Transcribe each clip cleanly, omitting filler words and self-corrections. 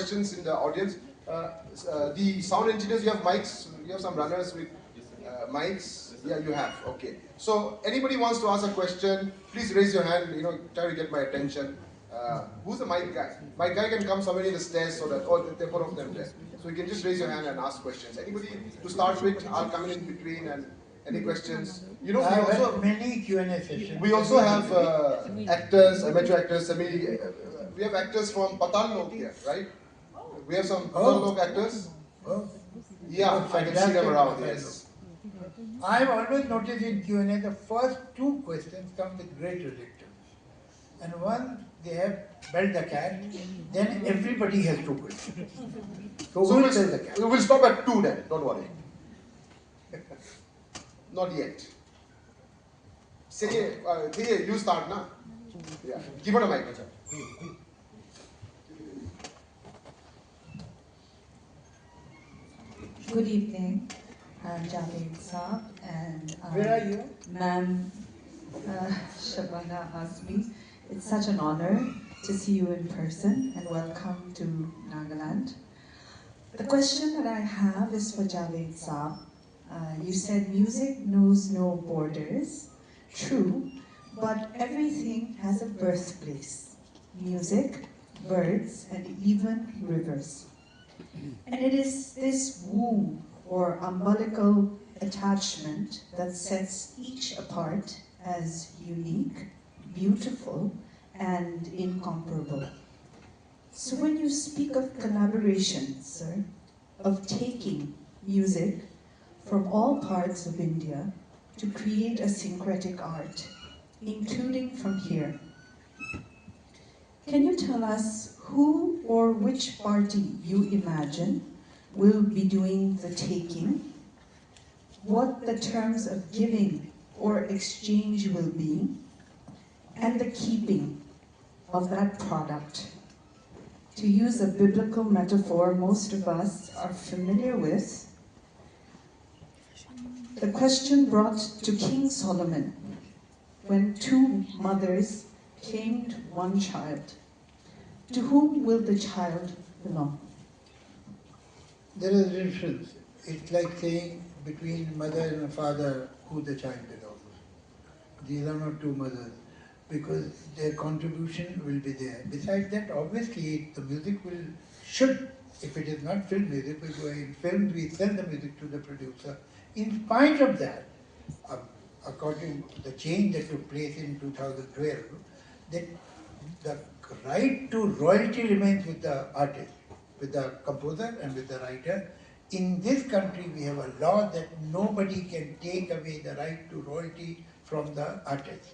questions in the audience. The sound engineers, you have mics? You have some runners with mics? Yeah, you have. Okay. So anybody wants to ask a question, please raise your hand. Try to get my attention. Who's the mic guy? Mic guy can come somewhere in the stairs so that, there are four of them there. So you can just raise your hand and ask questions. Anybody to start with? I'll come in between and any questions. We also have many Q&A sessions. We also have actors, amateur actors, we have actors from Patal Lok here, right? We have some Patal Lok actors. Yeah, I can see them around, yes. I've always noticed in Q&A the first two questions come with great reluctance. And once they have built the cat, then everybody has two questions. So we'll stop at 2 then, don't worry. Not yet. Say, you start now. Yeah, give her a mic. Good evening, Javed Saab and where are you? Ma'am Shabana Azmi. It's such an honor to see you in person and welcome to Nagaland. The question that I have is for Javed Saab. You said music knows no borders. True, but everything has a birthplace. Music, birds, and even rivers. And it is this womb or umbilical attachment that sets each apart as unique, beautiful, and incomparable. So when you speak of collaboration, sir, of taking music from all parts of India to create a syncretic art, including from here, can you tell us who or which party you imagine will be doing the taking, what the terms of giving or exchange will be, and the keeping of that product? To use a biblical metaphor most of us are familiar with, the question brought to King Solomon when two mothers claimed one child. To whom will the child belong? There is a difference. It's like saying between mother and a father who the child belongs. These are not two mothers because their contribution will be there. Besides that, obviously the music should, if it is not film music, we go in films, we sell the music to the producer. In spite of that, according to the change that took place in 2012, that the right to royalty remains with the artist, with the composer and with the writer. In this country, we have a law that nobody can take away the right to royalty from the artist.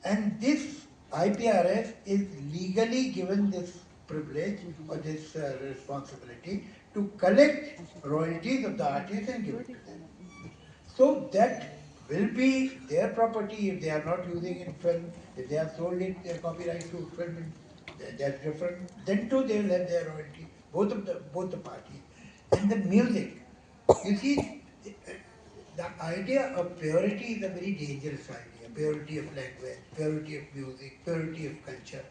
And this IPRS is legally given this privilege or this responsibility to collect royalties of the artist and give it to them. So that will be their property if they are not using it in film. If they have sold it, their copyright to film, that's different. Then too they will have their royalty, both the parties. And the music, you see, the idea of purity is a very dangerous idea. Purity of language, purity of music, purity of culture.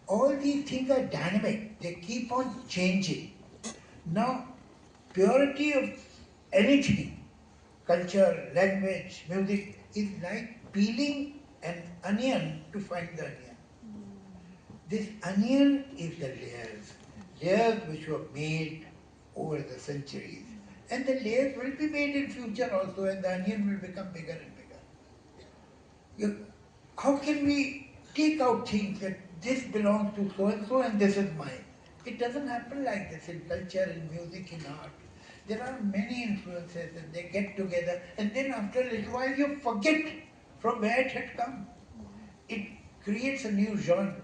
All these things are dynamic. They keep on changing. Now, purity of anything, culture, language, music, is like peeling an onion to find the onion. This onion is the layers which were made over the centuries. And the layers will be made in future also, and the onion will become bigger and bigger. How can we take out things that this belongs to so-and-so and this is mine? It doesn't happen like this in culture, in music, in art. There are many influences and they get together, and then after a little while you forget from where it had come. It creates a new genre.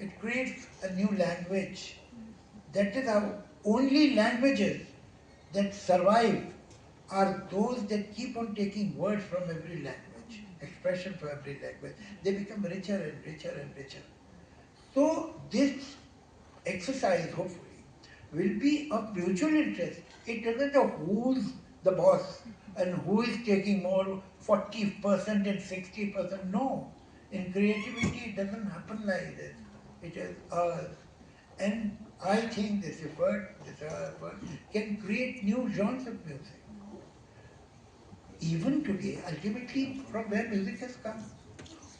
It creates a new language. That is how only languages that survive are those that keep on taking words from every language, expression from every language. They become richer and richer and richer. So this exercise, hopefully, will be of mutual interest. It doesn't know who's the boss and who is taking more, 40% and 60%. No. In creativity, it doesn't happen like this. It is us. And I think this effort can create new genres of music. Even today, ultimately, from where music has come,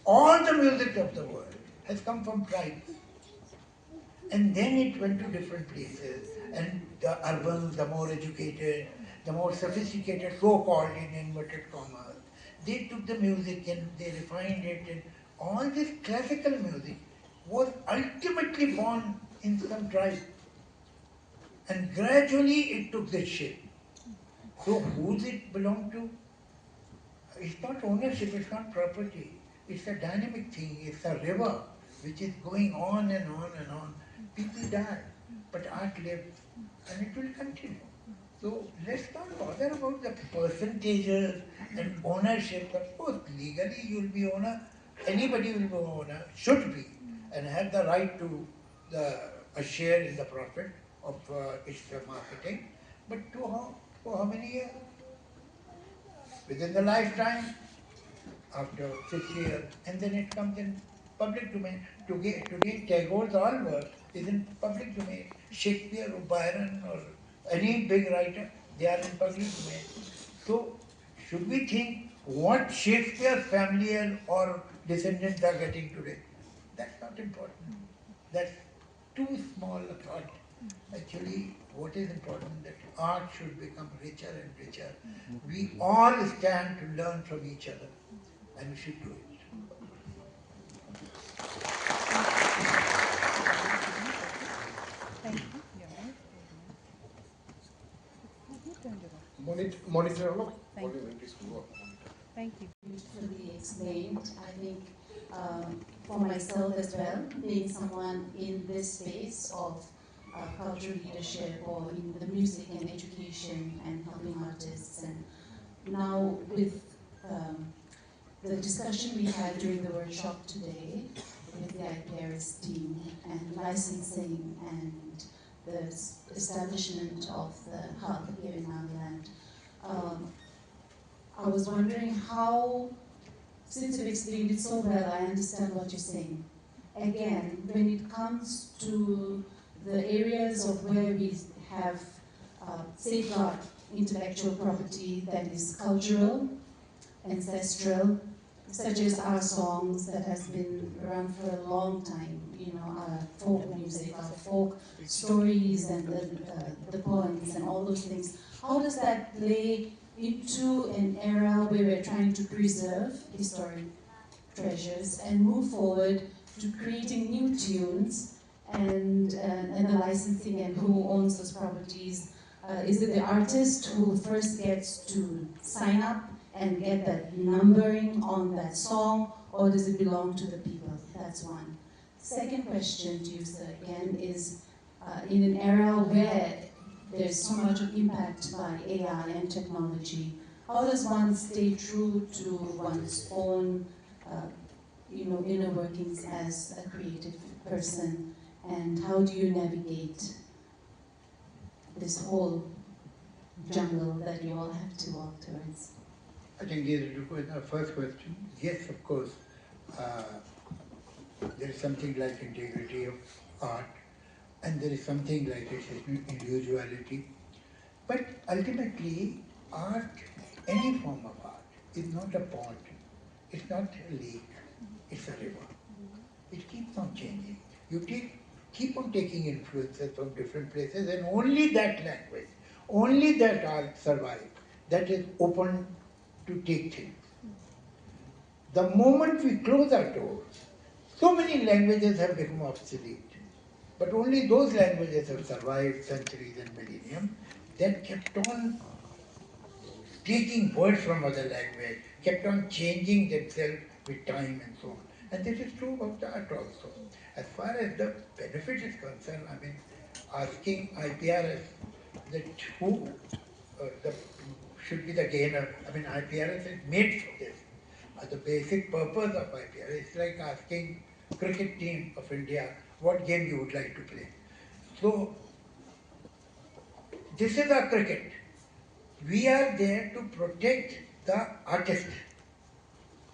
all the music of the world has come from tribes. And then it went to different places. And the urban, the more educated, the more sophisticated, so-called in inverted commas, they took the music and they refined it. And all this classical music was ultimately born in some tribe. And gradually it took this shape. So who does it belong to? It's not ownership, it's not property. It's a dynamic thing, it's a river which is going on and on and on. People die, but art lives and it will continue. So let's not bother about the percentages and ownership. Of course, legally you will be owner, anybody will be owner, should be, and have the right to a share in the profit of its marketing. But for how many years? Within the lifetime, after 6 years, and then it comes in public domain. Today Tagore's all work is in public domain. Shakespeare or Byron or any big writer, they are in public domain. So, should we think what Shakespeare's family or descendants are getting today? That's not important. That's too small a thought. Actually, what is important that art should become richer and richer. We all stand to learn from each other, and we should do it. Monitor. Thank you. Beautifully explained. I think for myself as well, being someone in this space of cultural leadership or in the music and education and helping artists, and now with the discussion we had during the workshop today with the IPRS team and licensing and the establishment of the hub here in Nagaland, I was wondering how, since you've explained it so well, I understand what you're saying. Again, when it comes to the areas of where we have safeguard intellectual property that is cultural, ancestral, such as our songs that has been around for a long time, you know, our folk music, our folk stories and the poems and all those things. How does that play into an era where we're trying to preserve historic treasures and move forward to creating new tunes and the licensing and who owns those properties? Is it the artist who first gets to sign up and get that numbering on that song, or does it belong to the people? That's one. Second question to you, sir, again, is in an era where there's so much impact by AI and technology, how does one stay true to one's own inner workings as a creative person, and how do you navigate this whole jungle that you all have to walk towards? I think the first question, yes, of course, there is something like integrity of art, and there is something like its individuality. But ultimately, art, any form of art, is not a pond, it's not a lake, it's a river. It keeps on changing. You keep on taking influences from different places, and only that language, only that art survives, that is open to take things. The moment we close our doors, so many languages have become obsolete. But only those languages have survived centuries and millennium that kept on taking words from other language, kept on changing themselves with time and so on. And this is true about the art also. As far as the benefit is concerned, I mean, asking IPRS that who should be the gainer. I mean, IPRS is made for this. The basic purpose of IPRS is like asking cricket team of India what game you would like to play. So, this is our cricket. We are there to protect the artist.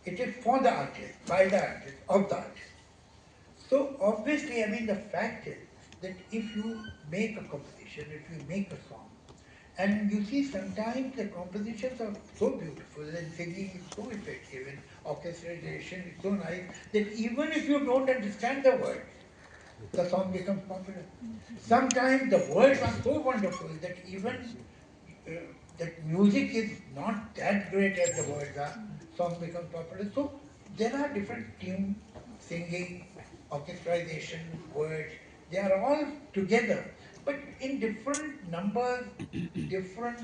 It is for the artist, by the artist, of the artist. So obviously, I mean, the fact is that if you make a composition, if you make a song, and you see sometimes the compositions are so beautiful and singing is so effective and orchestration is so nice that even if you don't understand the words, the song becomes popular. Sometimes the words are so wonderful that even that music is not that great as the words are, song becomes popular. So there are different tune, singing, orchestration, words, they are all together, but in different numbers, different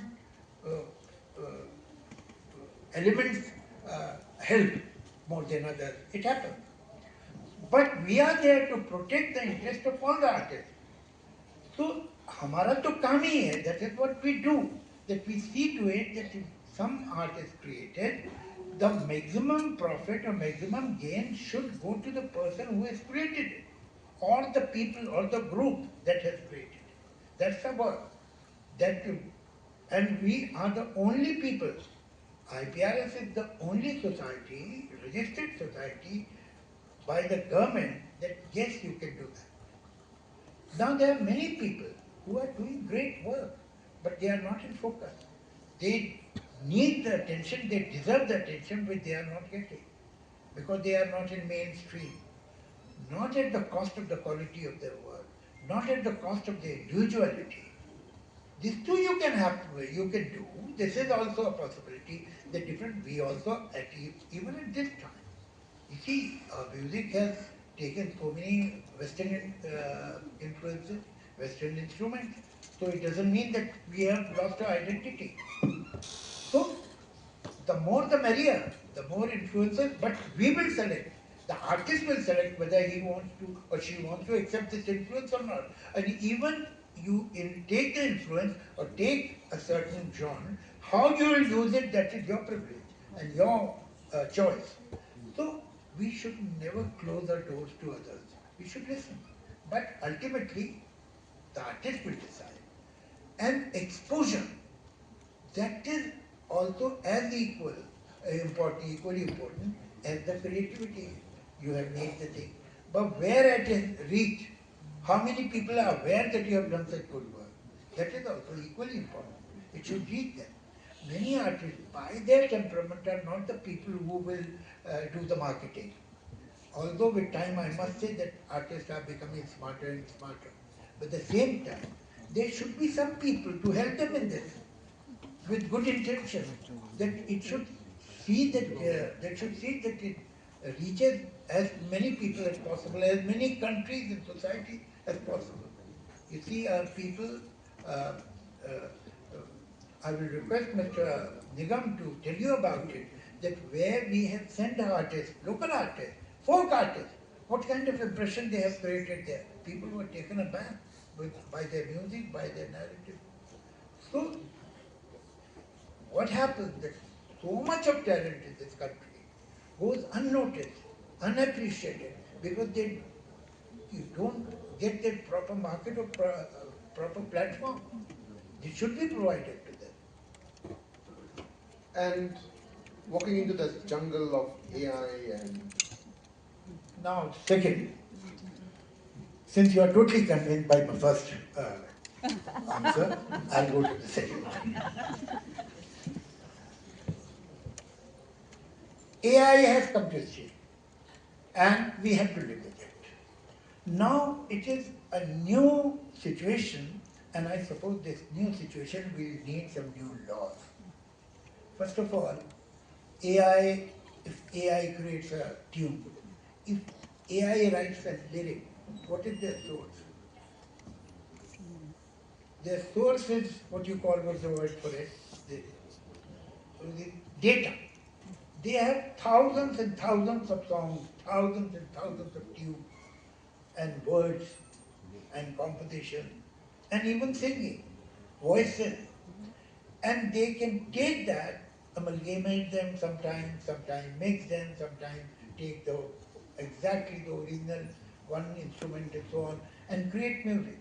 uh, uh, elements help more than others. It happens. But we are there to protect the interest of all the artists. So, हमारा तो काम ही है, that is what we do, that we see to it that if some art is created, the maximum profit or maximum gain should go to the person who has created it, or the people or the group that has created it. That's the work. That, and we are the only people. IPRS is the only society, registered society by the government that yes, you can do that. Now there are many people who are doing great work, but they are not in focus. They need the attention, they deserve the attention which they are not getting because they are not in mainstream. Not at the cost of the quality of their work, not at the cost of their individuality. These two you can have, you can do. This is also a possibility. The different we also even at this time. You see, music has taken so many Western influences, Western instruments. So it doesn't mean that we have lost our identity. So the more the merrier, the more influences, but we will select. The artist will select whether he wants to or she wants to accept this influence or not. And even you take the influence or take a certain genre, how you will use it, that is your privilege and your choice. So we should never close our doors to others. We should listen. But ultimately, the artist will decide. And exposure, that is also as equally important as the creativity. You have made the thing. But where it has reached, how many people are aware that you have done such good work? That is also equally important. It should reach them. Many artists, by their temperament, are not the people who will do the marketing. Although with time I must say that artists are becoming smarter and smarter. But at the same time, there should be some people to help them in this with good intention, that it should see that it reaches as many people as possible, as many countries and societies as possible. You see, people, uh, uh, I will request Mr. Nigam to tell you about it, that where we have sent artists, local artists, folk artists, what kind of impression they have created there. People were taken aback by their music, by their narrative. So, what happens that so much of talent in this country goes unnoticed, unappreciated, because you don't get that proper market or proper platform. It should be provided to them. And walking into the jungle of AI and... Now, second, since you are totally convinced by my first answer, I'll go to the second one. AI has come to stay, and we have to live with it. Now it is a new situation, and I suppose this new situation will need some new laws. First of all, if AI creates a tune, if AI writes a lyric, what is their source? Their source is what you call, what's the word for it? The data. They have thousands and thousands of songs, thousands and thousands of tunes, and words, and composition, and even singing, voices. And they can take that, amalgamate them sometimes mix them, sometimes take exactly the original one instrument and so on, and create music.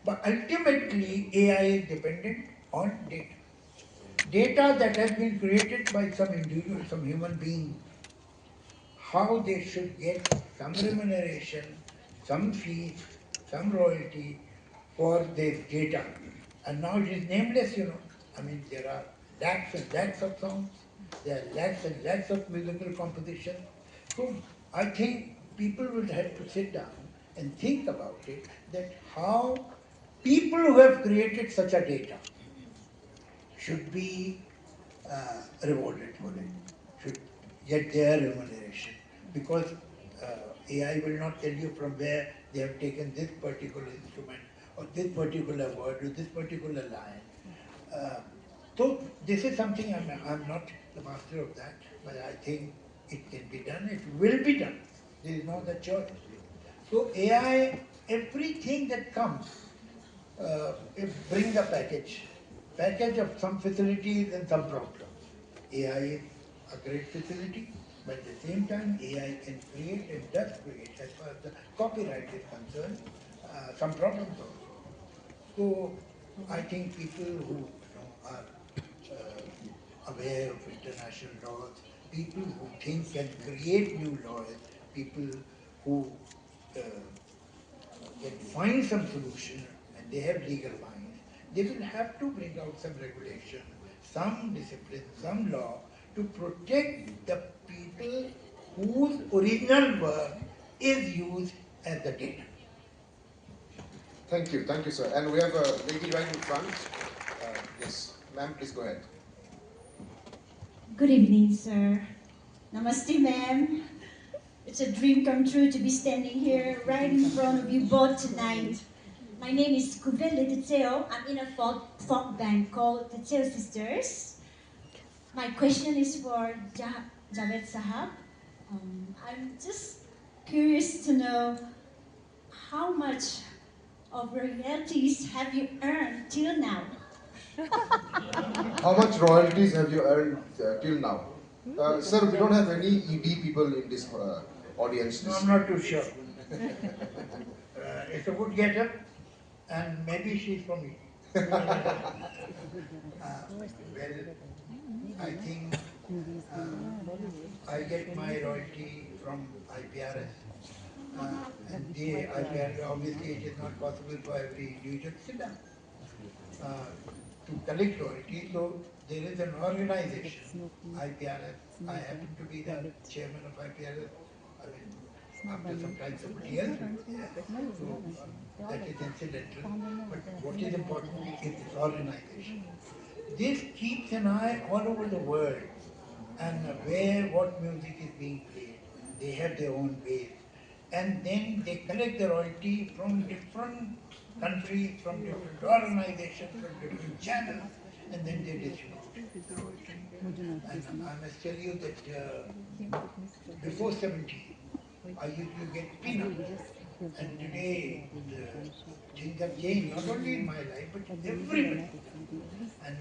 But ultimately, AI is dependent on data. Data that has been created by some individual, some human being, how they should get some remuneration, some fees, some royalty for their data. And now it is nameless, you know. I mean, there are lakhs and lakhs of songs, there are lakhs and lakhs of musical composition. So I think people will have to sit down and think about it, that how people who have created such a data should be rewarded for it, should get their remuneration. Because AI will not tell you from where they have taken this particular instrument or this particular word or this particular line. So this is something I'm not the master of that, but I think it can be done, it will be done. There is no other choice. So AI, everything that comes, it brings a package of some facilities and some problems. AI is a great facility, but at the same time, AI can create and does create, as far as the copyright is concerned, some problems also. So I think people who are aware of international laws, people who think can create new laws, people who uh, can find some solution and they have legal minds, they will have to bring out some regulation, some discipline, some law to protect the people whose original work is used as the data. Thank you, sir. And we have a lady right in front. Yes, ma'am, please go ahead. Good evening, sir. Namaste, ma'am. It's a dream come true to be standing here right in front of you both tonight. My name is Kuveli Teteo. I'm in a folk band called the Teteo Sisters. My question is for Javed Sahab. I'm just curious to know how much of royalties have you earned till now? How much royalties have you earned till now? Sir, we don't have any ED people in this audience. No, I'm not too sure. It's a good getup, and maybe she's from me. Well, I think I get my royalty from IPRS. And the IPRS, obviously it is not possible for every individual to sit down to collect royalty. So there is an organization, IPRS. I happen to be the chairman of IPRS. I mean, after some time somebody else will be there. So that is incidental. But what is important is this organization. This keeps an eye all over the world and where what music is being played. They have their own ways. And then they collect the royalty from different countries, from different organizations, from different channels, and then they distribute the royalty. And I must tell you that before 70, I used to get peanuts. And today, things have changed, not only in my life, but everybody. And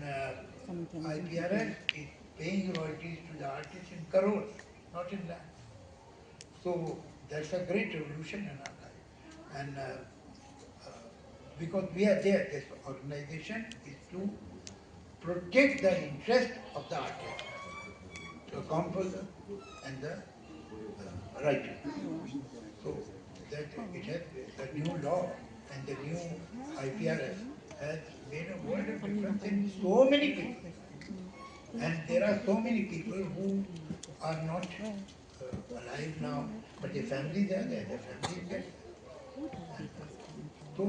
IPRS is paying royalties to the artists in crores, not in lakhs. So that's a great revolution in our life. And because we are there, this organization is to protect the interest of the artist, the composer and the writer. So that it has the new law and the new IPRS has made a world of difference in so many people. And there are so many people who are not alive now, but their families are there, their families get there. So,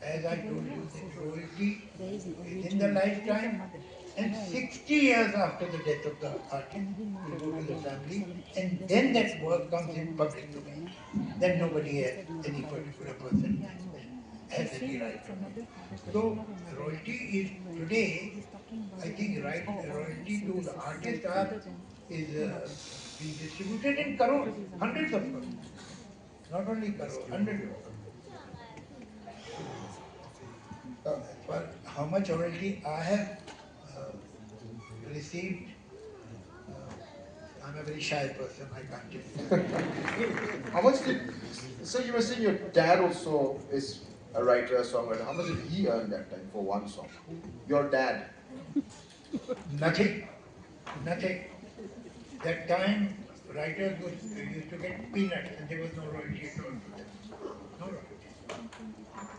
as I told you, the royalty is in the lifetime, and 60 years after the death of the artist will go to the family, and then that work comes in public domain. Then nobody has any particular person has any right from it. So royalty is today, I think royalty to the artist is being distributed in crores, hundreds of crores. Not only crores, hundreds of crores. Well, how much royalty I have received, I'm a very shy person, I can't tell you. How much did, so you were saying your dad also is a writer, a songwriter. How much did he earn that time for one song? Your dad? Nothing, nothing. That time, used to get peanuts and there was no royalty at all for them. No royalty.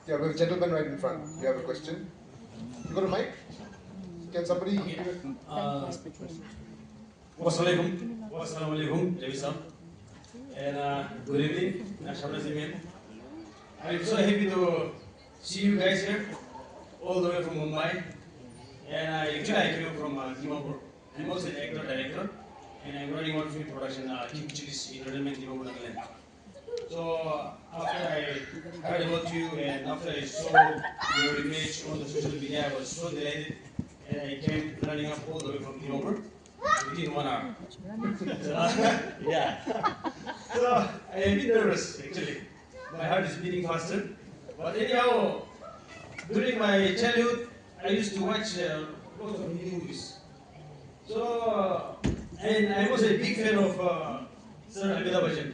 Yeah, we have a gentleman right in front. You have a question? You got a mic? Can somebody give it? Wassalamualaikum, Javed. And good evening, Shabana. I'm so happy to see you guys here, all the way from Mumbai. And actually, I came from Dimapur. I'm also an actor director, and I'm running one film production, King Chili's Entertainment Dimapur, Nagaland. So after I heard about you and after I saw your image on the social media, I was so delighted, and I came running up all the way from Dimapur within 1 hour. Yeah. So I am a bit nervous actually. My heart is beating faster. But anyhow, during my childhood, I used to watch lots of Hindi movies. So, and I was a big fan of Sir Amitabh Bachchan.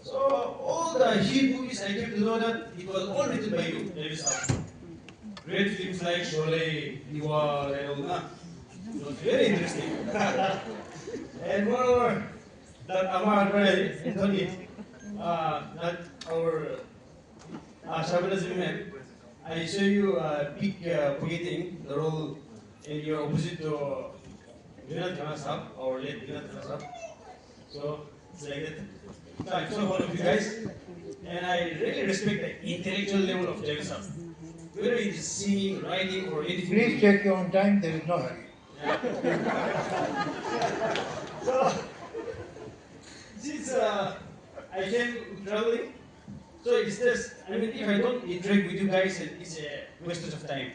So, all the hit movies, I came to know that it was all written by you, Davis House. Great films like Sholay, Diwar, and all that. It was very interesting. And moreover, that Amar Anthony, that our Shabana's women, I saw you pick forgetting the role in your opposite to Vinod Khanasab, or late Vinod Khanasab. So it's like that. So I'm so fond of you guys, and I really respect the intellectual level of Javed Sahab. Whether it is singing, writing, or anything. Please check your own time, there is no hurry. So, since I came traveling, so it's just, I mean, if I don't interact with you guys, it's a waste of time.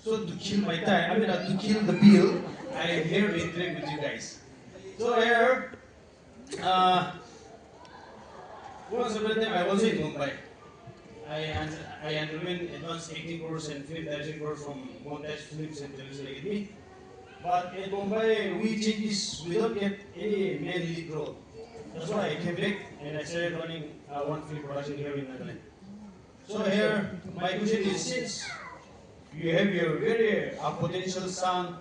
So to kill my time, I mean, to kill the bill, I am here to interact with you guys. So here, once upon a time, I was in Mumbai. I underwent advanced acting course and film direction course from Montage Films and Television Academy. But in Mumbai, we changes, we don't get any main lead role. That's why I came back and I started running one film production here in Nagaland. So here, my question is, since you have your very potential son,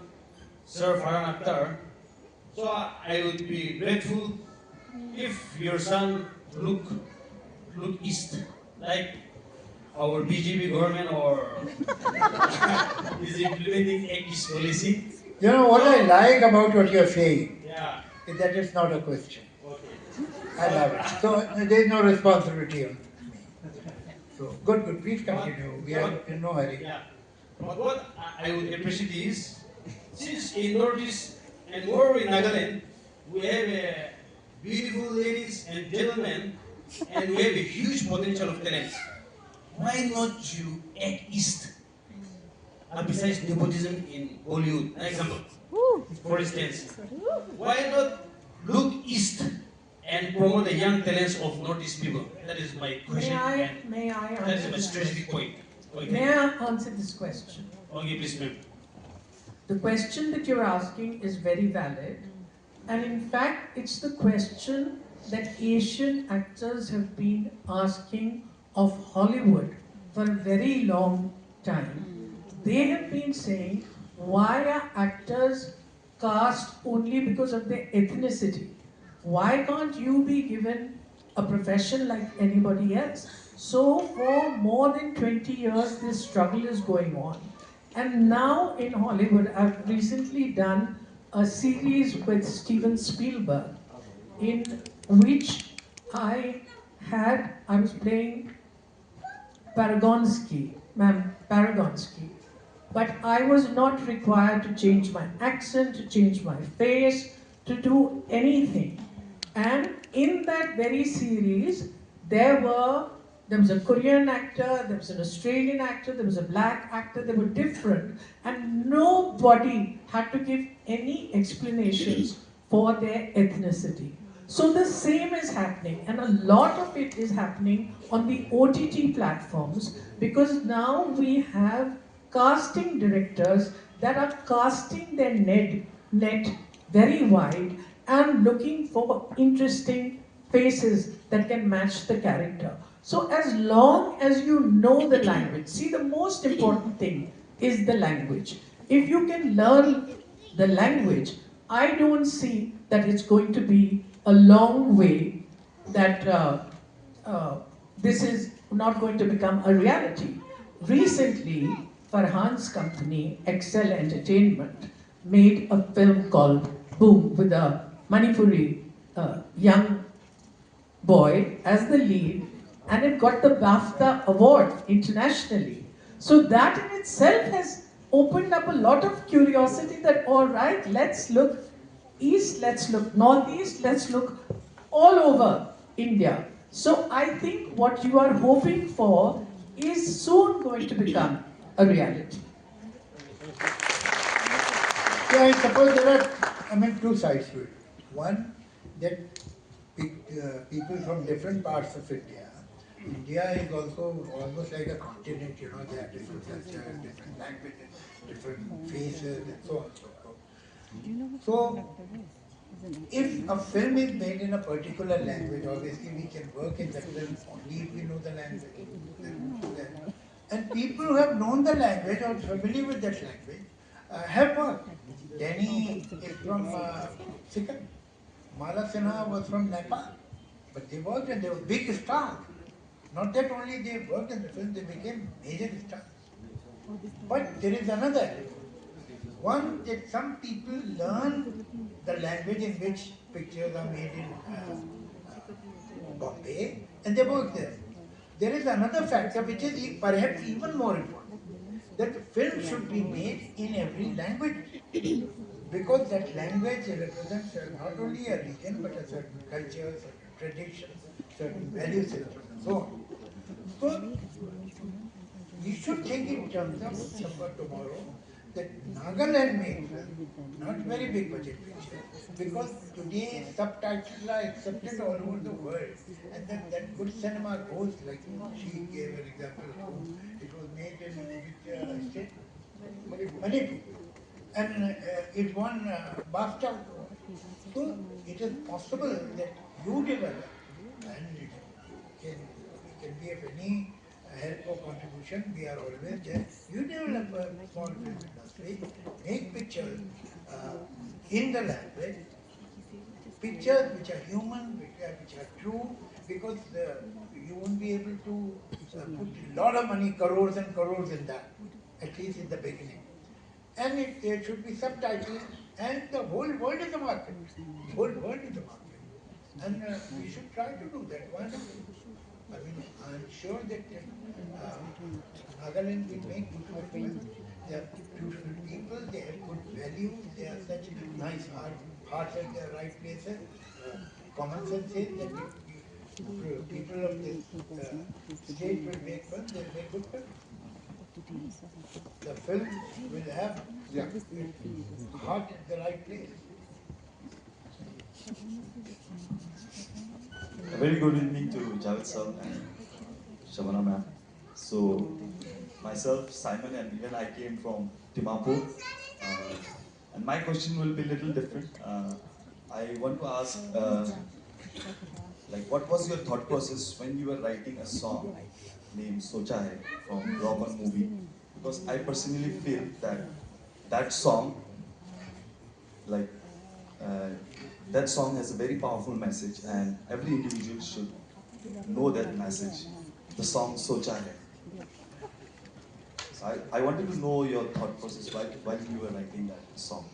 Sir Farhan Akhtar, so I would be grateful if your son look east, like our BJP government or is implementing X policy. You know what I like about what you're saying? Yeah. Is that it's not a question. Okay. I love it. So there's no responsibility on me. So good, please continue. We are in no hurry. Yeah. But what I would appreciate is, since in Northeast and more in Nagaland, we have beautiful ladies and gentlemen, and we have a huge potential of talents. Why not you act east? Besides nepotism in Bollywood, an example. For instance, why not look east and promote the young talents of Northeast people? That is my question. May I That is answer my strategic point. Okay. May I answer this question? Okay, please, ma'am. The question that you're asking is very valid, and in fact, it's the question that Asian actors have been asking of Hollywood for a very long time. They have been saying, why are actors cast only because of their ethnicity? Why can't you be given a profession like anybody else? So for more than 20 years, this struggle is going on. And now in Hollywood, I've recently done a series with Steven Spielberg, in which I was playing Paragonsky, Paragonsky. But I was not required to change my accent, to change my face, to do anything. And in that very series, there was a Korean actor, there was an Australian actor, there was a black actor, they were different. And nobody had to give any explanations for their ethnicity. So the same is happening, and a lot of it is happening on the OTT platforms, because now we have casting directors that are casting their net very wide and looking for interesting faces that can match the character. So as long as you know the language, see, the most important thing is the language. If you can learn the language, I don't see that it's going to be a long way that this is not going to become a reality. Recently, Farhan's company, Excel Entertainment, made a film called Boom with a Manipuri young boy as the lead, and it got the BAFTA award internationally. So that in itself has opened up a lot of curiosity that, all right, let's look east, let's look northeast, let's look all over India. So I think what you are hoping for is soon going to become a reality. So I suppose there are, two sides to it. One, that people from different parts of India. India is also almost like a continent, there are different cultures, different languages, different faces, and so on and so forth. So, if a film is made in a particular language, obviously we can work in that film only if we know the language. And people who have known the language or familiar with that language have worked. Danny is from Sikkim. Mala Sinha was from Nepal. But they worked and they were big stars. Not that only they worked in the film, they became major stars. But there is another element. One, that some people learn the language in which pictures are made in Bombay and they work there. There is another factor which is perhaps even more important, that the film should be made in every language, because that language represents not only a region but a certain culture, certain traditions, certain value systems and so on. So we should think in terms of tomorrow that Nagaland made film, not very big budget picture, because today subtitles are accepted all over the world, and that good cinema goes, like she gave an example, it was made in which state? Manipur. And it won BAFTA. So it is possible that you develop, and it can be of any help or contribution, we are always there. You develop a small film industry, make pictures in the language, pictures which are human, which are true, because you won't be able to put a lot of money, crores and crores in that, at least in the beginning. And it should be subtitled, and the whole world is a market. The whole world is a market. And we should try to do that. Why not? I'm sure that Nagaland will make beautiful films. They are beautiful people, they have good values, they are such nice hearts at the right places. Common sense says that if people of this state will make films, they will make good films. The film will have heart at the right place. A very good evening to Javed sir and Shabana ma'am. So, myself, Simon, and even I came from Dimapur. And my question will be a little different. I want to ask, what was your thought process when you were writing a song named Socha Hai from Rock On movie? Because I personally feel that that song, that song has a very powerful message, and every individual should know that message. The song Socha Hai. So I wanted to know your thought process while you were writing that song.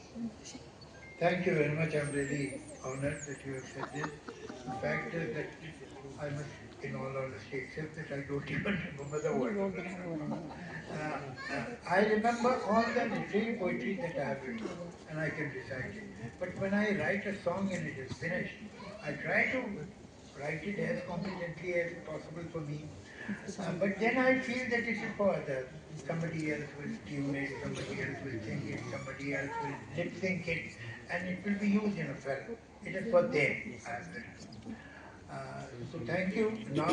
Thank you very much. I'm really honored that you have said this. The fact is that I must, in all honesty, accept that I don't even remember the word. I remember all the literary poetry that I have written, and I can recite it. But when I write a song and it is finished, I try to write it as competently as possible for me. But then I feel that it is for others. Somebody else will tune it, somebody else will sing it, somebody else will lip sync it, and it will be used in a film. It is for them. So thank you. Now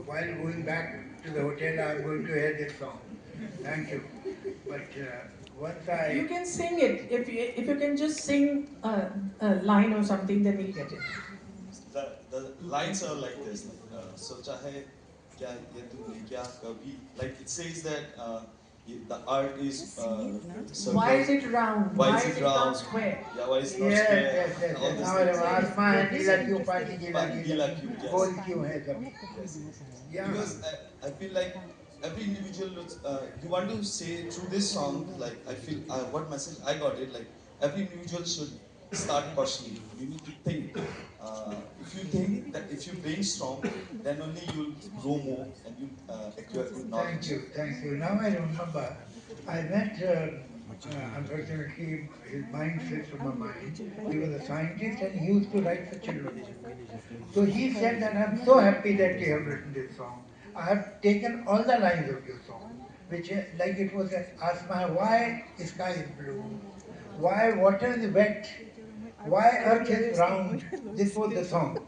while going back to the hotel, I'm going to hear this song. Thank you. But once I... You can sing it. If you can just sing a line or something, then we'll get it. The lines are like this. Socha hai kya ye tumne kya kabhi. Like it says that the art is circle. Why is it round? Why Why is is it it not round? square? Yeah, why is it not Yes, square? yes, yes, All yes. these Now things. आसमां नीला क्यों पानी पानी गीला क्यों क्यों, yes. गोल क्यों है जमीन? Yes. Yeah. Because I feel like every individual, you want to say through this song, like I feel, what message I got it, like every individual should start questioning. You need to think. If you think that if you brainstorm, then only you'll grow more and you acquire good knowledge. Thank you. Now I remember, I met, unfortunately, his mind slipped from my mind. He was a scientist and he used to write for children. So he said that I'm so happy that you have written this song. I have taken all the lines of your song, which like it was Asma, why sky is blue? Why water is wet? Why earth is round? This was the song.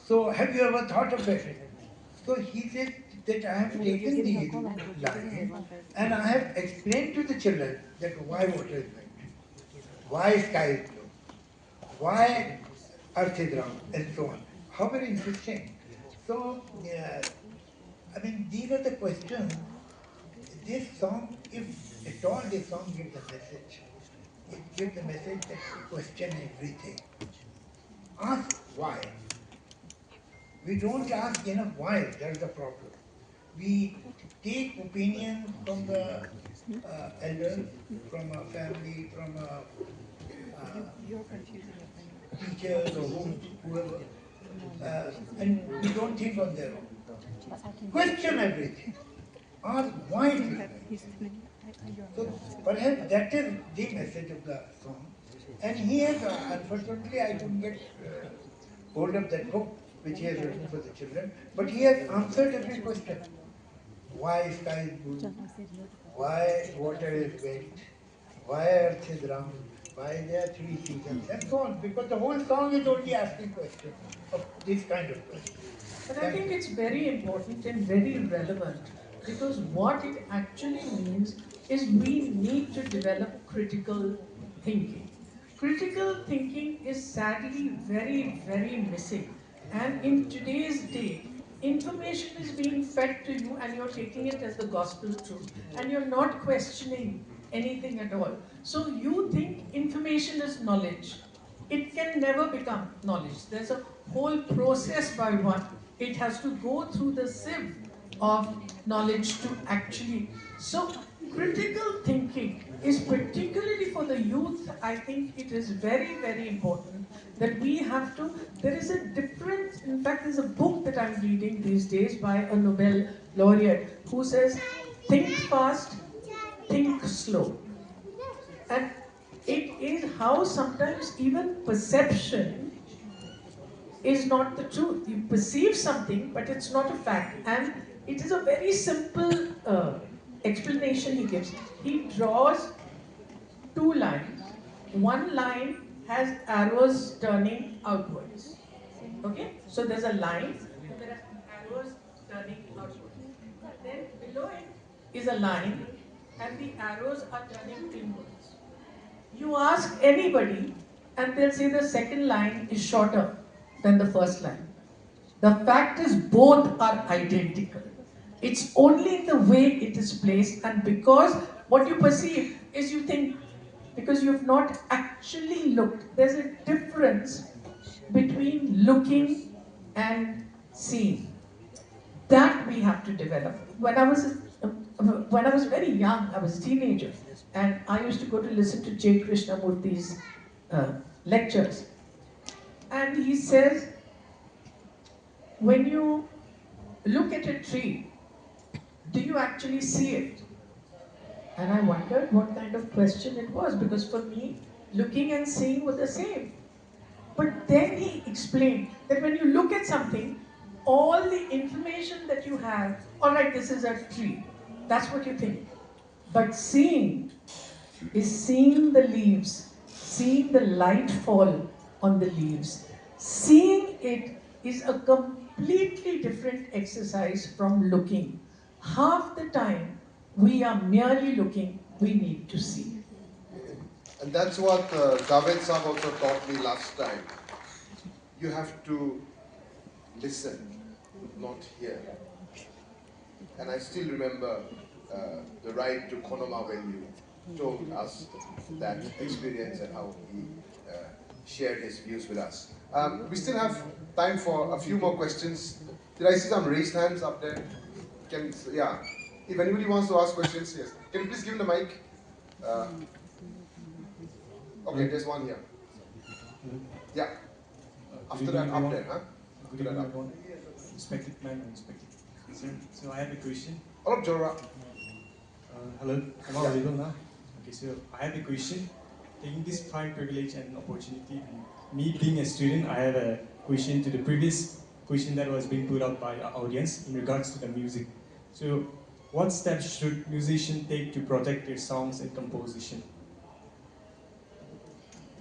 So have you ever thought of it? So he said that I have taken these lines and I have explained to the children that why water is wet, why sky is blue, why earth is round, and so on. How very interesting. So, I mean, these are the questions. This song, if at all this song gives a message, it gives the message that you question everything. Ask why. We don't ask enough why, that's the problem. We take opinions from the elders, from a family, from a teachers or whoever, and we don't think on their own. Question everything. Ask why it is like. So perhaps that is the message of the song. And he has, unfortunately, I couldn't get hold of that book which he has written for the children, but he has answered every question. Why sky is blue? Why water is wet? Why earth is round? Why there are three seasons? And so on. Because the whole song is only asking questions of this kind of questions. But I think it's very important and very relevant because what it actually means is we need to develop critical thinking. Critical thinking is sadly very, very missing. And in today's day, information is being fed to you and you're taking it as the gospel truth. And you're not questioning anything at all. So you think information is knowledge. It can never become knowledge. There's a whole process by what it has to go through the sieve of knowledge to actually. So critical thinking is particularly for the youth. I think it is very, very important that we have to, there is a difference, in fact there's a book that I'm reading these days by a Nobel laureate who says, think fast, think slow. And it is how sometimes even perception is not the truth. You perceive something, but it's not a fact. And it is a very simple explanation he gives. He draws two lines. One line has arrows turning outwards. Okay? So there's a line, and there are arrows turning outwards. Then below it is a line, and the arrows are turning inwards. You ask anybody, and they'll say the second line is shorter than the first line. The fact is, both are identical. It's only the way it is placed, and because what you perceive is you think, because you've not actually looked. There's a difference between looking and seeing. That we have to develop. When I was very young, I was a teenager, and I used to go to listen to J. Krishnamurthy's lectures. And he says, when you look at a tree, do you actually see it? And I wondered what kind of question it was, because for me, looking and seeing were the same. But then he explained that when you look at something, all the information that you have, all right, this is a tree. That's what you think. But seeing is seeing the leaves, seeing the light fall on the leaves. Seeing it is a completely different exercise from looking. Half the time, we are merely looking, we need to see. And that's what Javed Saab also taught me last time. You have to listen, not hear. And I still remember the ride to Kohima when you told us that experience and how he shared his views with us. We still have time for a few more questions. Did I see some raised hands up there? Yeah. If anybody wants to ask questions, yes. Can you please give him the mic? Okay, there's one here. Yeah. After that, up there, huh? Good evening, everyone. Respected man and respected sir. So I have a question. Hello, Jora. Hello, am I audible now? Okay, so I have a question. Taking this prime privilege and opportunity, me being a student, I have a question to the previous question that was being put out by our audience in regards to the music. So, what steps should musicians take to protect their songs and composition?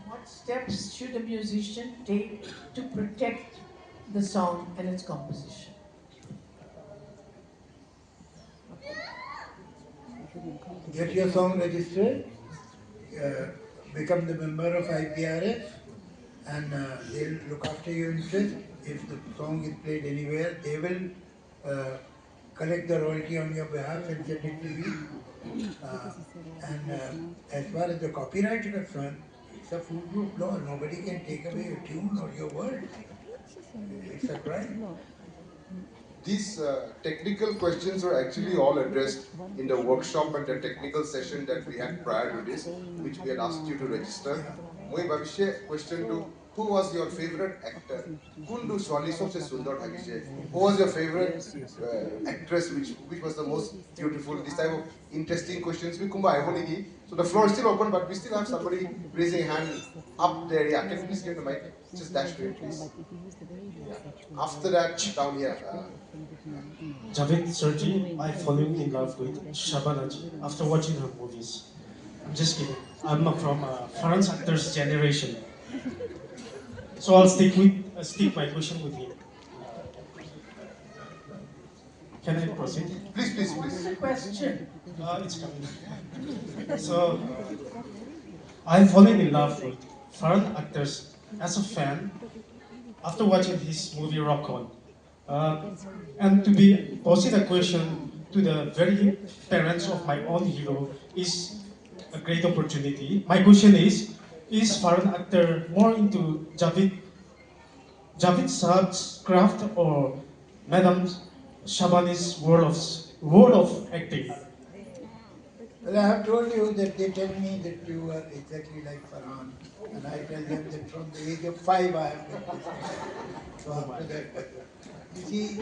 What steps should a musician take to protect the song and its composition? Get your song registered, become the member of IPRS, and they'll look after your interest. If the song is played anywhere, they will collect the royalty on your behalf and send it to you. As far as the copyright is concerned, it's a foolproof law. Nobody can take away your tune or your word. It's a crime. These technical questions were actually all addressed in the workshop and the technical session that we had prior to this, which we had asked you to register. Moi bhavishye question to who was your favorite actor? Kundu Swali sobse sundar thakise. Who was your favorite actress? Which was the most beautiful? This type of interesting questions we kumba aibonegi. So the floor is still open, but we still have somebody raising a hand up there. Yeah, can you please give the mic? Just dash to it, please. Yeah. After that, down here. Javed Sergi, I fallen in love with Shabana after watching her movies. I'm just kidding. I'm not from foreign actors generation. So I'll stick my question with him. Can I proceed? Please. What's the question? It's coming. So I've fallen in love with foreign actors as a fan after watching his movie Rock On. And to be posing a question to the very parents of my own hero is a great opportunity. My question is foreign actor more into Javed Saab's craft or Madam Shabani's world of acting? Well, I have told you that they tell me that you are exactly like Farhan, and I tell them that from the age of 5 I have been listening. So after that, you see,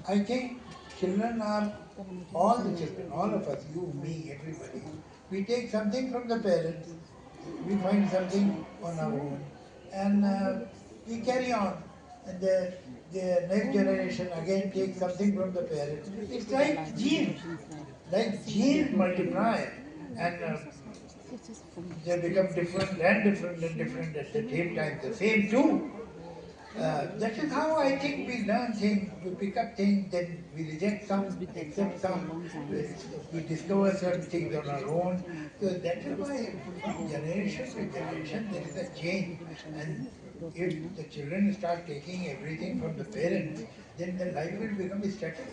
I think children are, all the children, all of us, you, me, everybody, we take something from the parents, we find something on our own, and we carry on. And the next generation again takes something from the parents. It's like genes. Like genes multiply, and they become different and different and different at the same time, the same too. That is how I think we learn things, we pick up things, then we reject some, accept some, we discover certain things on our own. So that is why from generation to generation there is a change. And if the children start taking everything from the parents, then the life will become static.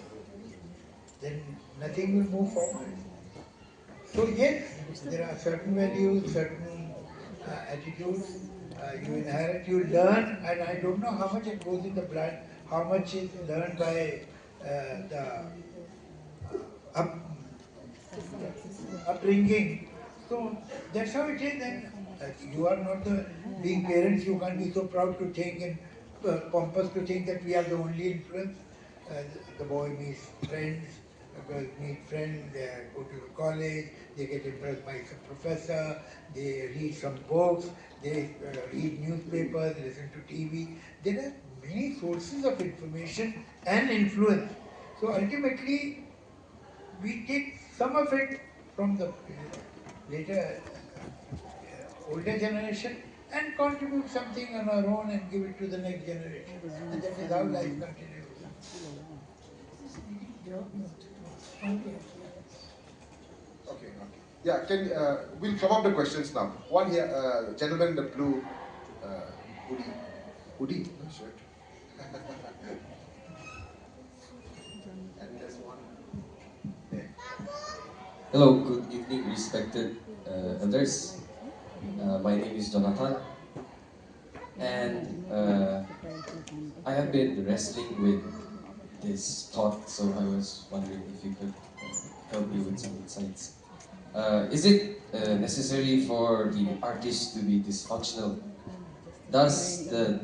Then nothing will move forward. So yes, there are certain values, certain attitudes you inherit, you learn, and I don't know how much it goes in the blood, how much is learned by the upbringing. So that's how it is. And you are not the being parents, you can't be so proud to think and pompous to think that we are the only influence. The boy meets friends, the girls meet friends, they go to college, they get impressed by some professor, they read some books, they read newspapers, listen to TV. There are many sources of information and influence. So ultimately, we take some of it from the later, older generation and contribute something on our own and give it to the next generation. And that is how life continues. Okay. Yeah, we'll come up the questions now. One here, gentleman in the blue hoodie shirt. And there's one there. Hello, good evening, respected elders. My name is Jonathan, and I have been wrestling with this thought, so I was wondering if you could help me with some insights. Is it necessary for the artist to be dysfunctional? Does the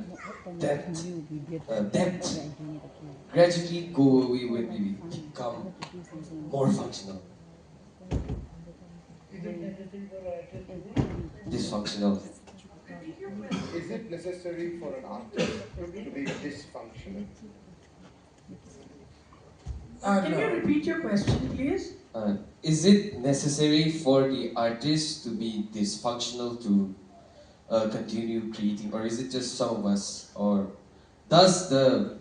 depth gradually go away when we become more functional? Dysfunctional. Is it necessary for an artist to be dysfunctional? Can you repeat your question, please? Is it necessary for the artist to be dysfunctional to continue creating, or is it just some of us, or does the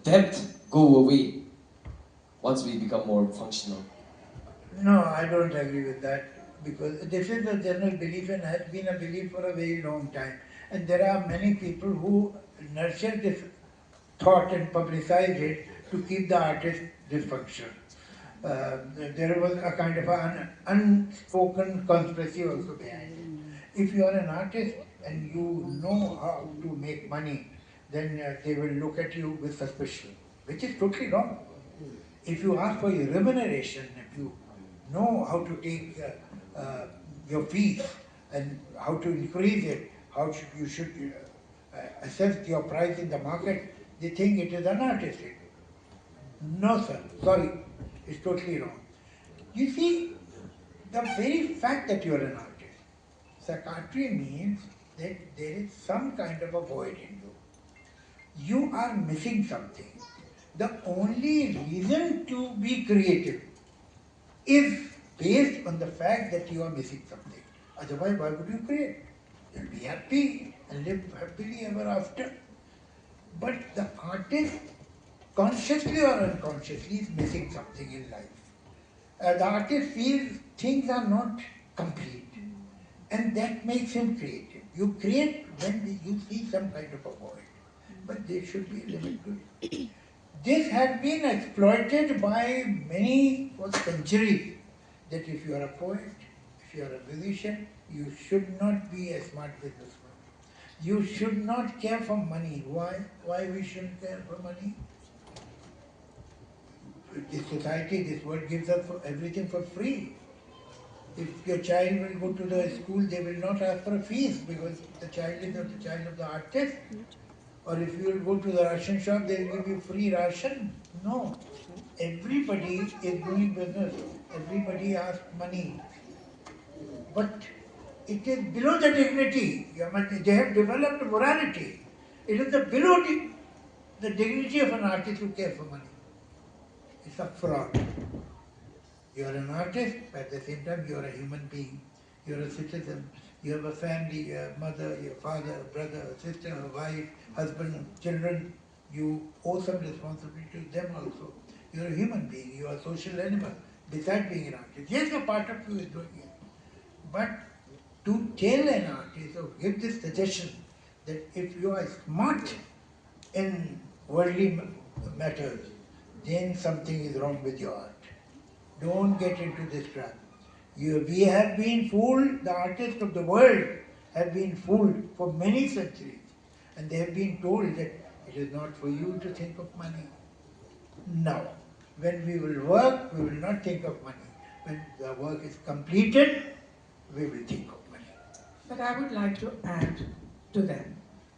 depth go away once we become more functional? No, I don't agree with that, because this is a general belief and has been a belief for a very long time. And there are many people who nurture this thought and publicize it to keep the artist dysfunctional. There was a kind of an unspoken conspiracy also behind it. If you are an artist and you know how to make money, then they will look at you with suspicion, which is totally wrong. If you ask for your remuneration, if you know how to take your fees and how to increase it, you should assess your price in the market, they think it is unartistic. No, sir, sorry, it's totally wrong. You see, the very fact that you are an artist, psychiatry means that there is some kind of a void in you. You are missing something. The only reason to be creative is based on the fact that you are missing something. Otherwise, why would you create? You'll be happy and live happily ever after. But the artist, consciously or unconsciously, is missing something in life. The artist feels things are not complete, and that makes him creative. You create when you see some kind of a void, but there should be a limit to it. This has been exploited by many for centuries, that if you are a poet, if you are a musician, you should not be a smart businessman. You should not care for money. Why? Why we shouldn't care for money? This society, this world gives us everything for free. If your child will go to the school, they will not ask for a fees because the child is the child of the artist. Or if you will go to the ration shop, they will give you free ration. No. Everybody is doing business. Everybody asks money. But it is below the dignity. They have developed morality. It is below the dignity of an artist to care for money. It's a fraud. You are an artist, but at the same time you are a human being. You are a citizen. You have a family, your mother, your father, brother, sister, wife, husband, children. You owe some responsibility to them also. You are a human being. You are a social animal. Besides being an artist. Yes, a part of you is doing it. But to tell an artist or give this suggestion that if you are smart in worldly matters, then something is wrong with your art. Don't get into this trap. We have been fooled, the artists of the world have been fooled for many centuries. And they have been told that it is not for you to think of money. Now, when we will work, we will not think of money. When the work is completed, we will think of money. But I would like to add to that.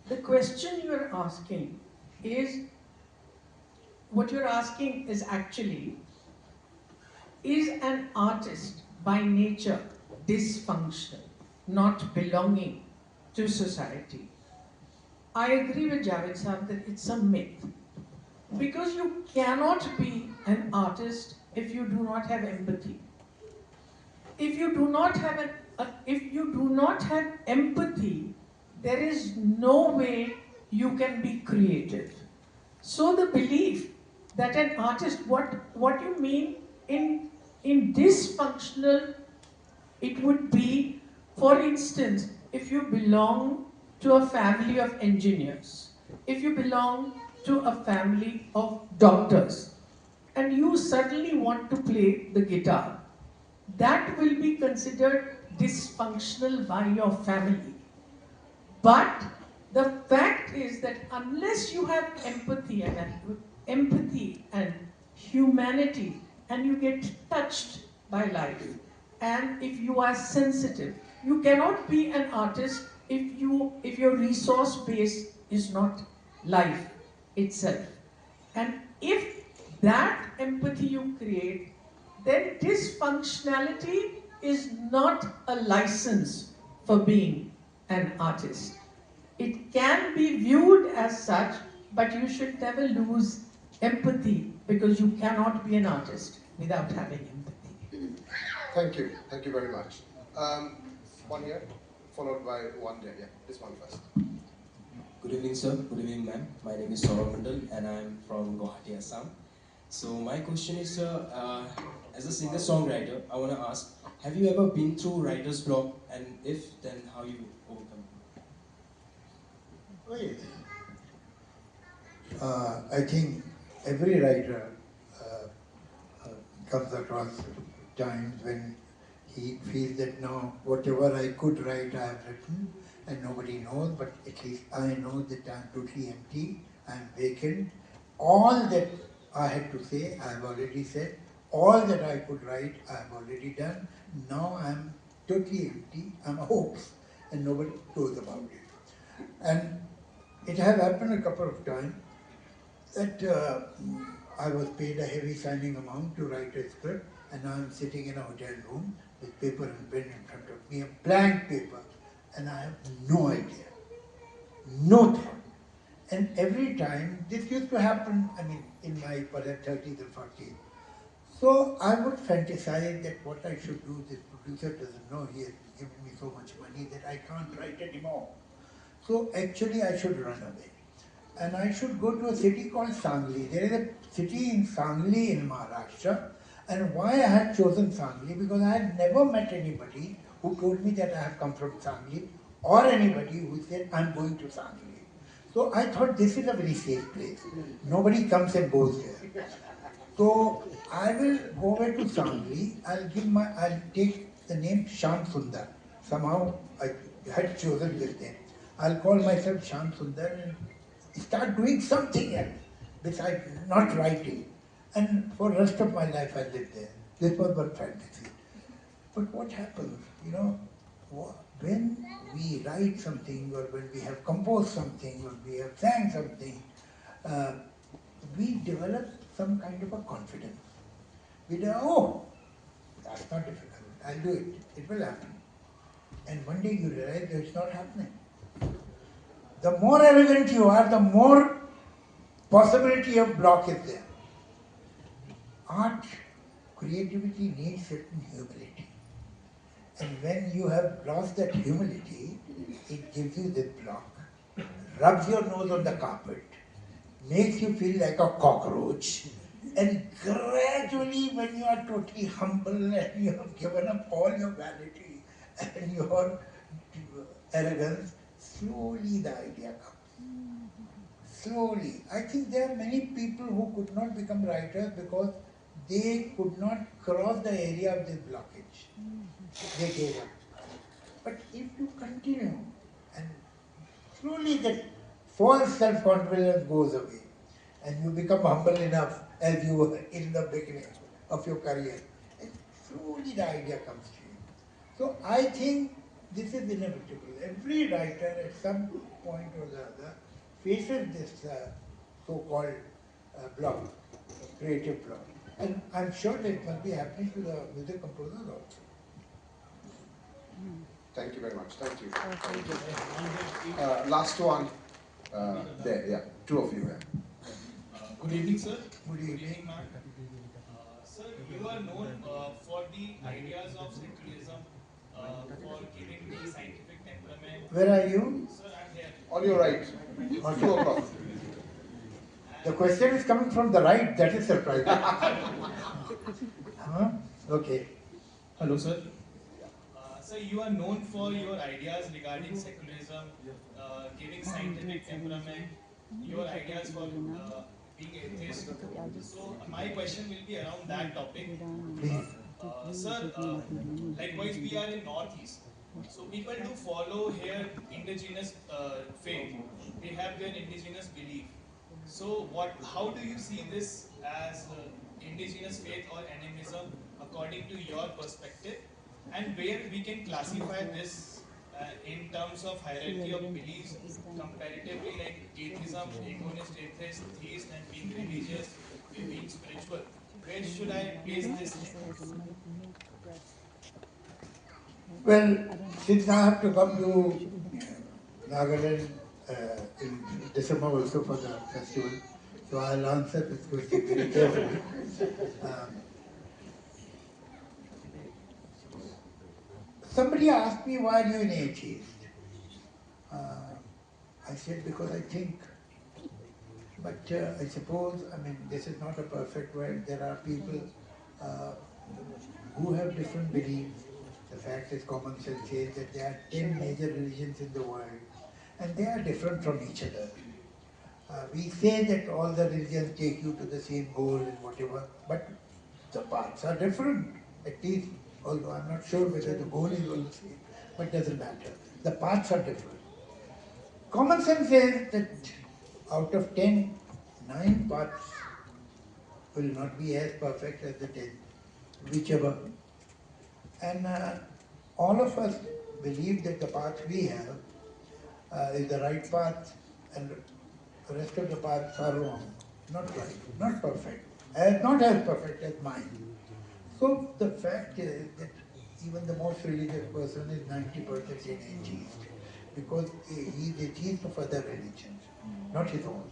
The question you are asking is, what you're asking is actually, is an artist by nature dysfunctional, not belonging to society? I agree with Javed Sahab that it's a myth. Because you cannot be an artist if you do not have empathy. If you do not have empathy, there is no way you can be creative. So the belief that an artist, what you mean in dysfunctional, it would be, for instance, if you belong to a family of engineers, if you belong to a family of doctors, and you suddenly want to play the guitar, that will be considered dysfunctional by your family. But the fact is that unless you have empathy and humanity, and you get touched by life, and if you are sensitive, you cannot be an artist if your resource base is not life itself. And if that empathy you create, then dysfunctionality is not a license for being an artist. It can be viewed as such, but you should never lose empathy, because you cannot be an artist without having empathy. Thank you very much. One here, followed by one there. Yeah, this one first. Good evening, sir. Good evening, ma'am. My name is Saurabh Mandal, and I'm from Guwahati, Assam. So my question is, sir, as a singer-songwriter, I want to ask, have you ever been through writer's block, and if, then how you overcome it? Oh, yes. I think every writer comes across times when he feels that now whatever I could write, I have written, and nobody knows, but at least I know that I am totally empty, I am vacant. All that I had to say, I have already said. All that I could write, I have already done. Now I am totally empty, I am a hoax, and nobody knows about it. And it has happened a couple of times that I was paid a heavy signing amount to write a script, and now I'm sitting in a hotel room with paper and pen in front of me, a blank paper, and I have no idea, no thought. And every time, this used to happen, I mean, in my perhaps 30s and 40s. So I would fantasize that what I should do, this producer doesn't know, he has given me so much money that I can't write anymore. So actually I should run away. And I should go to a city called Sangli. There is a city in Sangli in Maharashtra. And why I had chosen Sangli? Because I had never met anybody who told me that I have come from Sangli, or anybody who said, I'm going to Sangli. So I thought this is a very safe place. Nobody comes and goes there. So I will go away to Sangli. I'll take the name Sham Sundar. Somehow I had chosen this name. I'll call myself Sham Sundar and start doing something else besides not writing. And for the rest of my life I lived there. This was my fantasy. But what happens, you know, when we write something, or when we have composed something, or we have sang something, we develop some kind of a confidence. We do, oh, that's not difficult, I'll do it, it will happen. And one day you realize that it's not happening. The more arrogant you are, the more possibility of block is there. Art, creativity needs certain humility. And when you have lost that humility, it gives you this block, rubs your nose on the carpet, makes you feel like a cockroach, and gradually when you are totally humble and you have given up all your vanity and your arrogance, slowly the idea comes. Slowly. I think there are many people who could not become writers because they could not cross the area of this blockage. They gave up. But if you continue, and slowly that false self-confidence goes away, and you become humble enough as you were in the beginning of your career, and slowly the idea comes to you. So I think this is inevitable. Every writer at some point or the other faces this so-called block, creative block. And I'm sure that it must be happening to the music composers also. Thank you very much. Thank you. Last one. There, yeah. Two of you. Good evening, sir. Good evening. Sir, you are known for the ideas of secularism, for giving the scientific temperament. Where are you? Sir, I'm here. On your right. 2 o'clock. The question is coming from the right. That is surprising. Huh? Okay. Hello, sir. Sir, you are known for your ideas regarding secularism, giving scientific temperament, your ideas for being atheist. So my question will be around that topic. Sir, likewise we are in Northeast. So people do follow here indigenous faith. They have their indigenous belief. So how do you see this as indigenous faith or animism according to your perspective? And where we can classify this in terms of hierarchy of beliefs comparatively like atheism, agonist, atheist, theist and being religious, being spiritual. Where should I place this thing? Well, since I have to come to Nagaland in December also for the festival, so I'll answer this question very carefully. Somebody asked me, why are you an atheist? I said, because I think. But I suppose, I mean, this is not a perfect world. There are people who have different beliefs. The fact is, common sense says that there are 10 major religions in the world, and they are different from each other. We say that all the religions take you to the same goal and whatever, but the paths are different. At least, although I'm not sure whether the goal is all the same, but it doesn't matter. The paths are different. Common sense says that out of 10, 9 paths will not be as perfect as the 10th, whichever. And all of us believe that the path we have is the right path, and the rest of the paths are wrong, not right, not perfect, not as perfect as mine. So the fact is that even the most religious person is 90% an atheist, because he is atheist of other religions, not his own.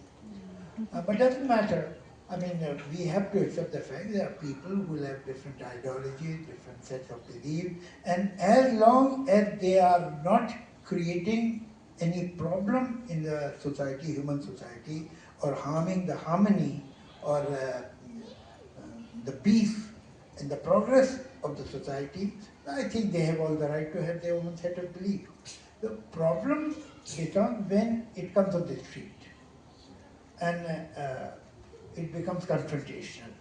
But doesn't matter. I mean, we have to accept the fact there are people who have different ideologies, different sets of beliefs, and as long as they are not creating any problem in the society, human society, or harming the harmony or the peace and the progress of the society, I think they have all the right to have their own set of beliefs. The problem becomes when it comes on the street and it becomes confrontational.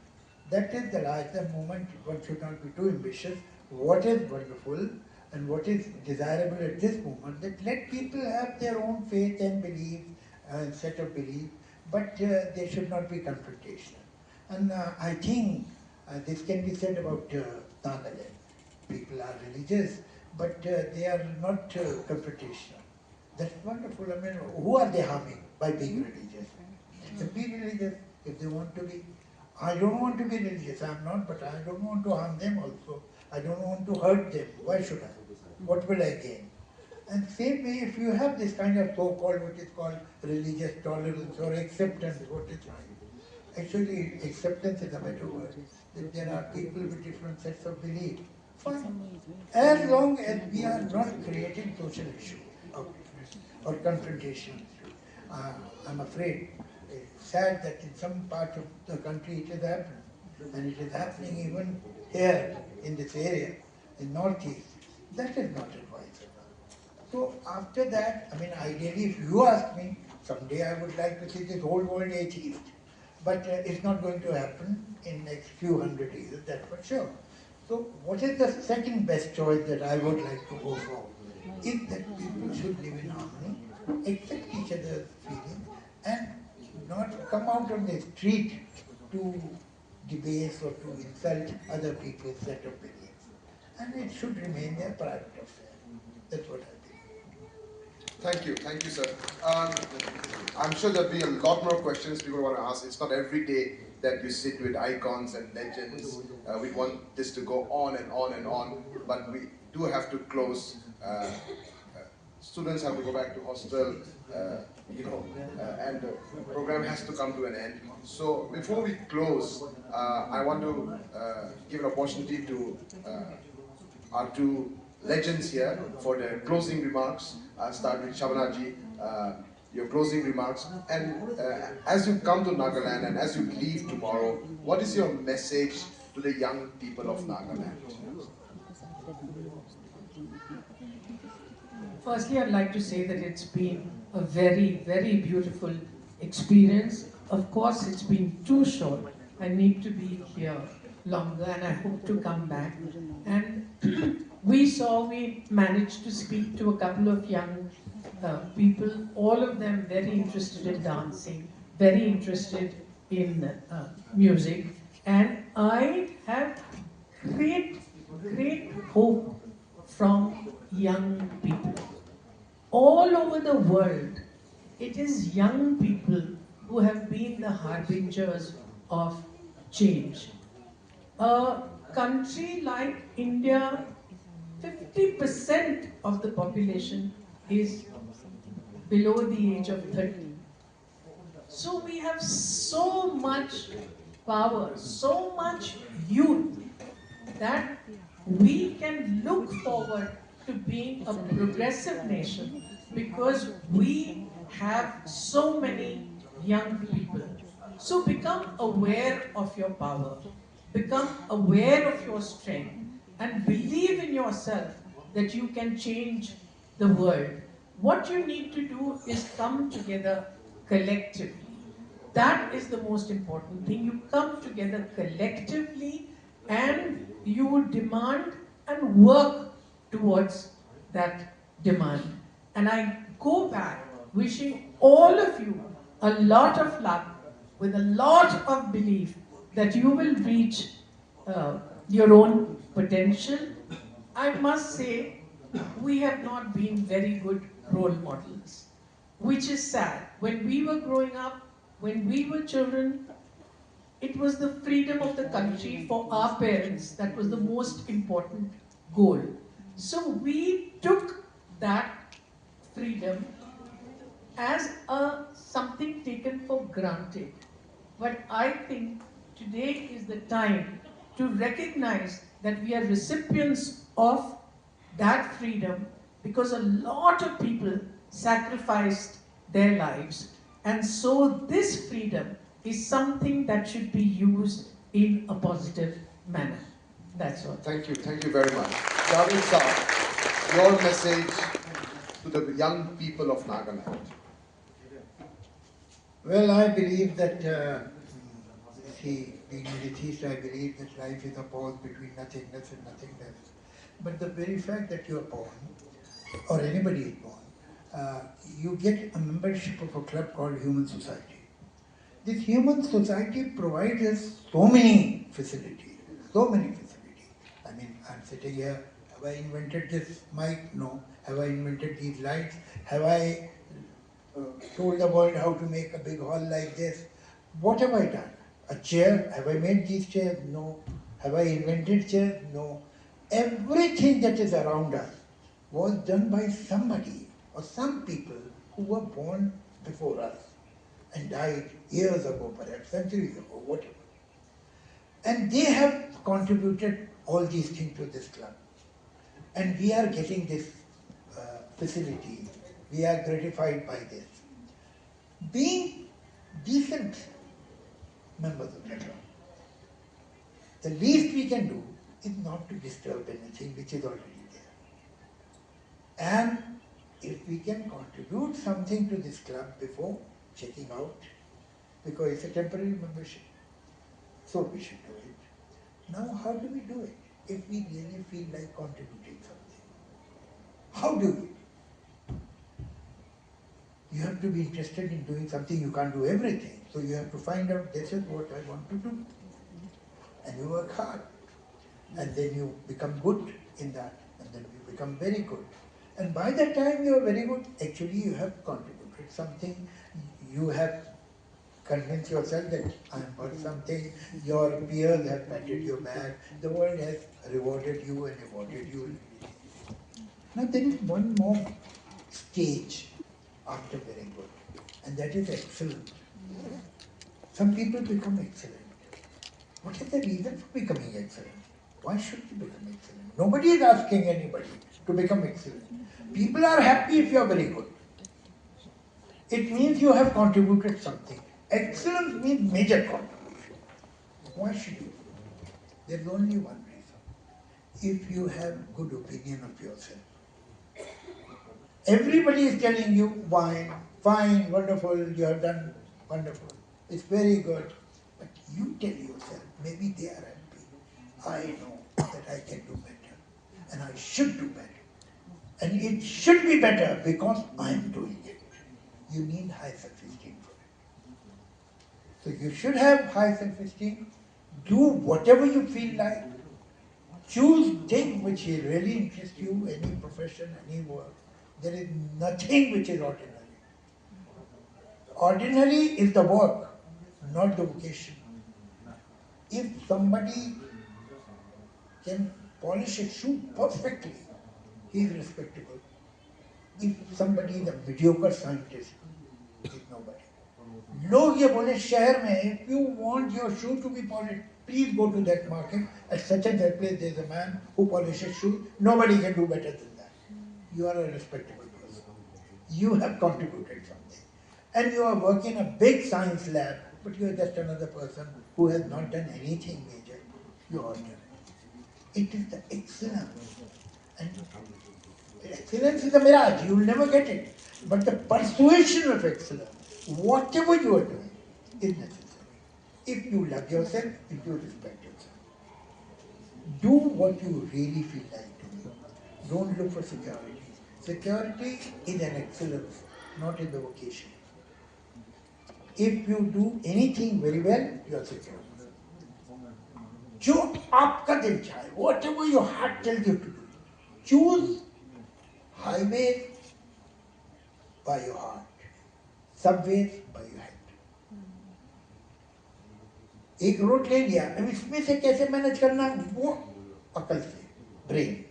That is the at the moment one should not be too ambitious. What is wonderful and what is desirable at this moment, that let people have their own faith and belief, set of beliefs, but they should not be confrontational. And I think this can be said about Nagaland. People are religious, but they are not confrontational. That's wonderful. I mean, who are they harming by being religious? They can be religious if they want to be. I don't want to be religious, I'm not, but I don't want to harm them also. I don't want to hurt them. Why should I? What will I gain? And same way, if you have this kind of so-called, what is called religious tolerance or acceptance, what is right? Actually, acceptance is a better word. That there are people with different sets of beliefs. Fine. As long as we are not creating social issues or confrontation. I'm afraid it's sad that in some parts of the country it has happened. And it is happening even here in this area, in Northeast. That is not advisable. So after that, I mean, ideally, if you ask me, someday I would like to see this whole world atheist. But it's not going to happen in the next few hundred years, that's for sure. So what is the second best choice that I would like to go for? Is that people should live in harmony, accept each other's feelings, and not come out on the street to debase or to insult other people's set of beliefs. And it should remain their private affair. That's what I think. Thank you, sir. I'm sure there'll be a lot more questions people want to ask. It's not every day that you sit with icons and legends. We want this to go on and on and on, but we do have to close. Students have to go back to hostel, and the program has to come to an end. So before we close, I want to give an opportunity to our two legends here for their closing remarks. I'll start with Shabana ji, your closing remarks. And as you come to Nagaland and as you leave tomorrow, what is your message to the young people of Nagaland? Firstly, I'd like to say that it's been a very, very beautiful experience of course, it's been too short. I need to be here longer and I hope to come back. And we managed to speak to a couple of young people, all of them very interested in dancing, very interested in music. And I have great hope from young people. All over the world, it is young people who have been the harbingers of change. A country like India, 50% of the population is below the age of 30. So we have so much power, so much youth, that we can look forward to being a progressive nation because we have so many young people. So become aware of your power, become aware of your strength, and believe in yourself that you can change the world. What you need to do is come together collectively. That is the most important thing. You come together collectively and you demand and work towards that demand. And I go back wishing all of you a lot of luck with a lot of belief that you will reach your own potential. I must say, we have not been very good role models, which is sad. When we were growing up, when we were children, it was the freedom of the country for our parents that was the most important goal. So we took that freedom as something taken for granted. But I think today is the time to recognize that we are recipients of that freedom because a lot of people sacrificed their lives. And so this freedom is something that should be used in a positive manner. That's all. Thank you very much. Javed sir, your message to the young people of Nagaland. Well, I believe that, being an atheist, I believe that life is a pause between nothingness and nothingness. But the very fact that you are born, or anybody is born, you get a membership of a club called Human Society. This Human Society provides us so many facilities, so many facilities. I mean, I'm sitting here, have I invented this mic? No. Have I invented these lights? Have I told the world how to make a big hall like this? What have I done? A chair? Have I made these chairs? No. Have I invented chairs? No. Everything that is around us was done by somebody or some people who were born before us and died years ago, perhaps centuries ago, whatever. And they have contributed all these things to this club. And we are getting this facility. We are gratified by this. Being decent members of the club, the least we can do is not to disturb anything which is already there. And if we can contribute something to this club before checking out, because it's a temporary membership, so we should do it. Now, how do we do it if we really feel like contributing something? How do we? You have to be interested in doing something. You can't do everything. So you have to find out, this is what I want to do. And you work hard. And then you become good in that. And then you become very good. And by the time you are very good, actually you have contributed something. You have convinced yourself that I am worth something. Your peers have patted your back. The world has rewarded you and awarded you. Now there is one more stage after very good, and that is excellent. Some people become excellent. What is the reason for becoming excellent? Why should you become excellent? Nobody is asking anybody to become excellent. People are happy if you are very good. It means you have contributed something. Excellence means major contribution. Why should you? There is only one reason. If you have good opinion of yourself. Everybody is telling you, fine, wonderful, you have done wonderful. It's very good. But you tell yourself, maybe they are happy. I know that I can do better. And I should do better. And it should be better because I am doing it. You need high self-esteem for it. So you should have high self-esteem. Do whatever you feel like. Choose things which really interest you, any profession, any work. There is nothing which is ordinary. Ordinary is the work, not the vocation. If somebody can polish a shoe perfectly, he is respectable. If somebody is a mediocre scientist, he is nobody. लोग ये बोले शहर में, if you want your shoe to be polished, please go to that market. At such and that place, there is a man who polishes shoes. Nobody can do better than that. You are a respectable person. You have contributed something. And you are working in a big science lab, but you are just another person who has not done anything major. You are ordinary. It is the excellence. And excellence is a mirage. You will never get it. But the persuasion of excellence, whatever you are doing, is necessary. If you love yourself, if you respect yourself. Do what you really feel like doing. Don't look for security. Security is an excellence, not in the vocation. If you do anything very well, you are secure. जो आपका दिल चाहे, whatever your heart tells you to do, choose highways by your heart, subways by your head. एक road ले लिया, अब इसमें से कैसे मैनेज करना वो अकल से, brain.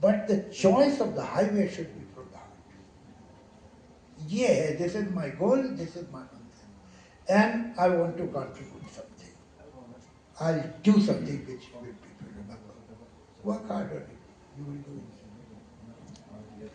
But the choice of the highway should be from the heart. Yeah, this is my goal, this is my concern, and I want to contribute something. I'll do something which will people remember. Work hard on it. You will do it.